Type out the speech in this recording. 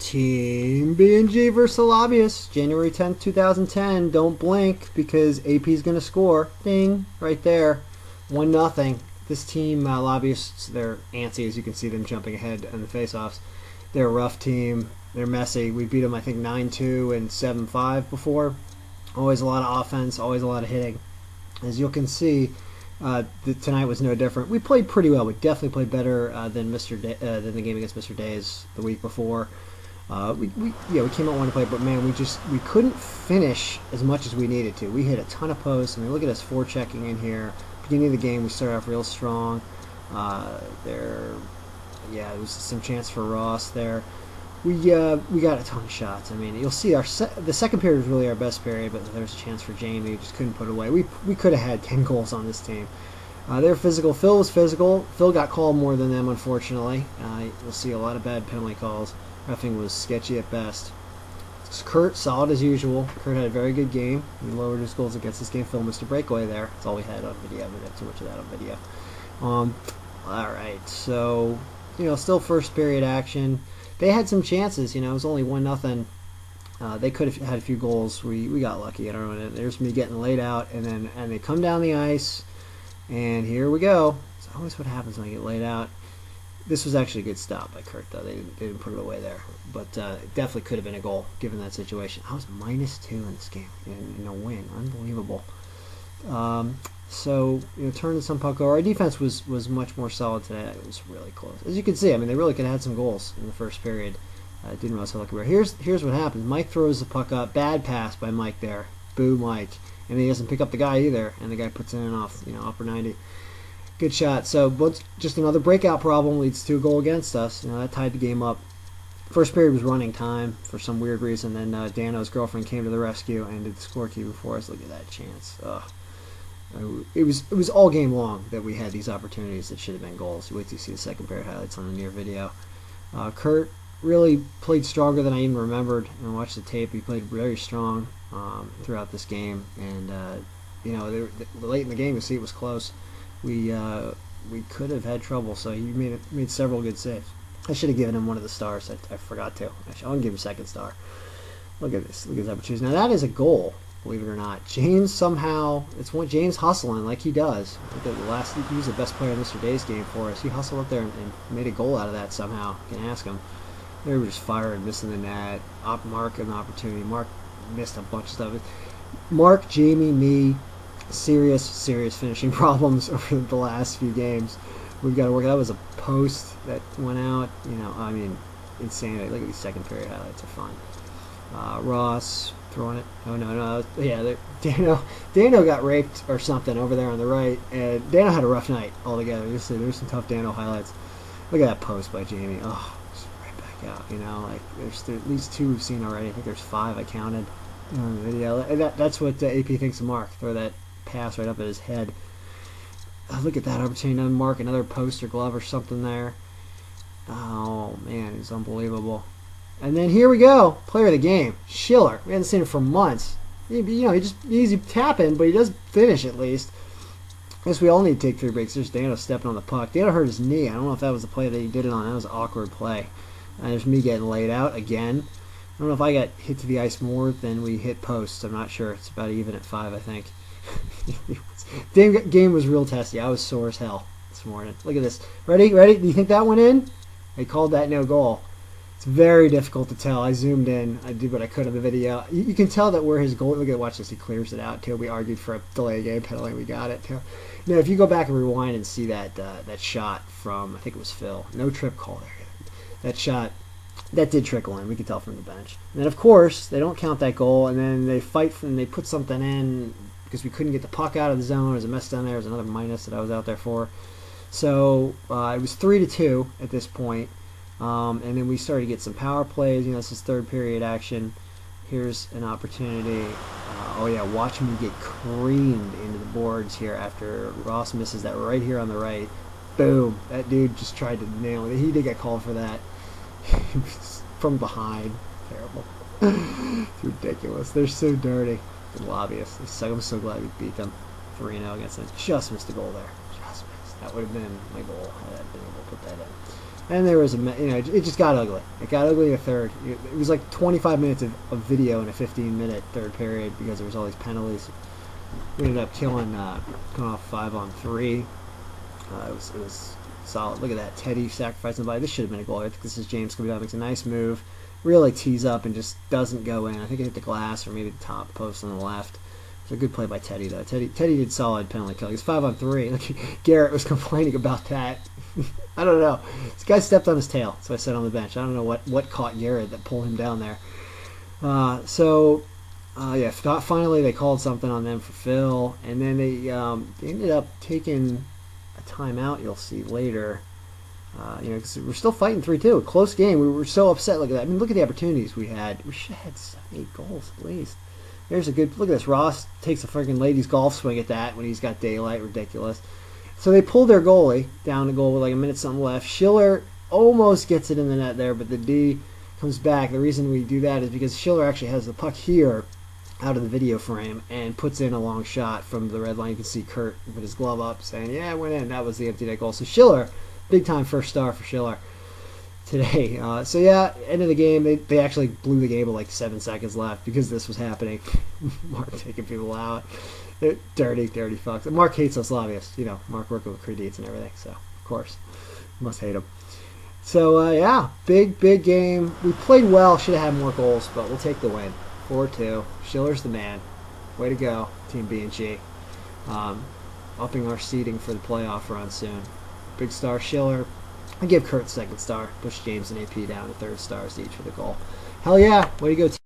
Team B&G versus the Lobbyists, January 10th, 2010. Don't blink because AP's going to score. Ding, right there. 1-0. This team, Lobbyists, they're antsy, as you can see them jumping ahead in the face-offs. They're a rough team. They're messy. We beat them, I think, 9-2 and 7-5 before. Always a lot of offense, always a lot of hitting. As you can see, tonight was no different. We played pretty well. We definitely played better than than the game against Mr. Days the week before. We came out wanting to play, but man, we couldn't finish as much as we needed to. We hit a ton of posts. I mean, look at us forechecking in here. Beginning of the game, we started off real strong. There was some chance for Ross there. We got a ton of shots. I mean, you'll see the second period was really our best period, but there was a chance for Jamie. We just couldn't put it away. We could have had 10 goals on this team. They're physical. Phil was physical. Phil got called more than them, unfortunately. You'll see a lot of bad penalty calls. Reffing was sketchy at best. Kurt, solid as usual. Kurt had a very good game. He lowered his goals against this game. Phil missed a breakaway there. That's all we had on video. We didn't have too much of that on video. Alright, so, still first period action. They had some chances, it was only 1-0. They could have had a few goals. We got lucky. I don't know. There's me getting laid out, and they come down the ice, and here we go. It's always what happens when I get laid out. This was actually a good stop by Kurt, though. They didn't put it away there. But it definitely could have been a goal, given that situation. I was -2 in this game in a win. Unbelievable. So, turning some puck over. Our defense was much more solid today. It was really close. As you can see, I mean, they really could have had some goals in the first period. Didn't realize how lucky we were. Here's what happens. Mike throws the puck up. Bad pass by Mike there. Boo, Mike. And he doesn't pick up the guy either. And the guy puts it in off, upper 90. Good shot. So, but just another breakout problem leads to a goal against us. That tied the game up. First period was running time for some weird reason. Then Dano's girlfriend came to the rescue and did the scorekeeping for us. Look at that chance. Ugh. It was all game long that we had these opportunities that should have been goals. Wait till you see the second period highlights on the near video. Kurt really played stronger than I even remembered. And watch the tape. He played very strong throughout this game. And late in the game, you see it was close. We could have had trouble. So he made several good saves. I should have given him one of the stars. I forgot to. I'm gonna give him a second star. Look at this. Look at his opportunities. Now that is a goal. Believe it or not, James somehow, James hustling like he does. He was the best player in Mr. Day's game for us. He hustled up there and made a goal out of that somehow. You can ask him. They were just firing, missing the net. Mark an opportunity. Mark missed a bunch of stuff. Mark, Jamie, me, serious finishing problems over the last few games. We've got to work. That was a post that went out. Insanity. Look at these second period highlights. Are fun. Ross throwing it. Oh no. Yeah, Dano got raped or something over there on the right, and Dano had a rough night altogether. There's some tough Dano highlights. Look at that post by Jamie. Oh, just right back out. There's at least 2 we've seen already. I think there's 5 I counted on the video. That's what AP thinks of Mark. Throw that pass right up at his head. Oh, look at that opportunity. Mark another post or glove or something there. Oh man, it's unbelievable. And then here we go, player of the game, Schiller. We hadn't seen him for months. He just easy tapping, but he does finish at least. I guess we all need to take 3 breaks. There's Dano stepping on the puck. Dano hurt his knee. I don't know if that was the play that he did it on. That was an awkward play. And there's me getting laid out again. I don't know if I got hit to the ice more than we hit posts. I'm not sure. It's about even at 5, I think. Game was real testy. I was sore as hell this morning. Look at this. Ready? Do you think that went in? They called that no goal. It's very difficult to tell. I zoomed in. I did what I could on the video. You can tell that where his goal. Look at watch this. He clears it out too. We argued for a delay game penalty. We got it too. Now, if you go back and rewind and see that shot from I think it was Phil. No trip call there. That shot that did trickle in. We could tell from the bench. And then of course they don't count that goal. And then they fight and they put something in because we couldn't get the puck out of the zone. There's a mess down there. There's another minus that I was out there for. So it was 3-2 at this point. And then we started to get some power plays. This is third period action. Here's an opportunity. Watch me get creamed into the boards here after Ross misses that right here on the right. Boom. That dude just tried to nail it. He did get called for that. From behind. Terrible. It's ridiculous. They're so dirty. The Lobbyists. I'm so glad we beat them 3-0 against them. Just missed a goal there. Just missed. That would have been my goal had I been able to put that in. And there was it just got ugly. It got ugly in the third. It was like 25 minutes of video in a 15-minute third period because there was all these penalties. We ended up coming off 5-on-3. It was solid. Look at that. Teddy sacrificing the body. This should have been a goal. I think this is James coming down, makes a nice move. Really tees up and just doesn't go in. I think it hit the glass or maybe the top post on the left. It's a good play by Teddy, though. Teddy did solid penalty kill. He was 5-on-3. Like, Garrett was complaining about that. I don't know. This guy stepped on his tail, so I sat on the bench. I don't know what caught Garrett that pulled him down there. Yeah, finally they called something on them for Phil, and then they ended up taking a timeout. You'll see later. Because we're still fighting 3-2. Close game. We were so upset. Look at that. I mean, look at the opportunities we had. We should have had 7-8 goals at least. There's a good look at this. Ross takes a freaking ladies golf swing at that when he's got daylight. Ridiculous. So they pulled their goalie down the goal with like a minute something left. Schiller almost gets it in the net there, but the D comes back. The reason we do that is because Schiller actually has the puck here out of the video frame and puts in a long shot from the red line. You can see Kurt with his glove up saying, yeah, it went in. That was the empty net goal. So Schiller, big time first star for Schiller today. So yeah, end of the game. They actually blew the game with like 7 seconds left because this was happening. Mark taking people out. Dirty fucks. And Mark hates us lobbyists. Mark working with credits and everything. So, of course, must hate him. So, yeah, big game. We played well. Should have had more goals, but we'll take the win. 4-2. Schiller's the man. Way to go, Team B&G. Upping our seeding for the playoff run soon. Big star Schiller. I give Kurt second star. Push James and AP down to third stars each for the goal. Hell yeah. Way to go, team.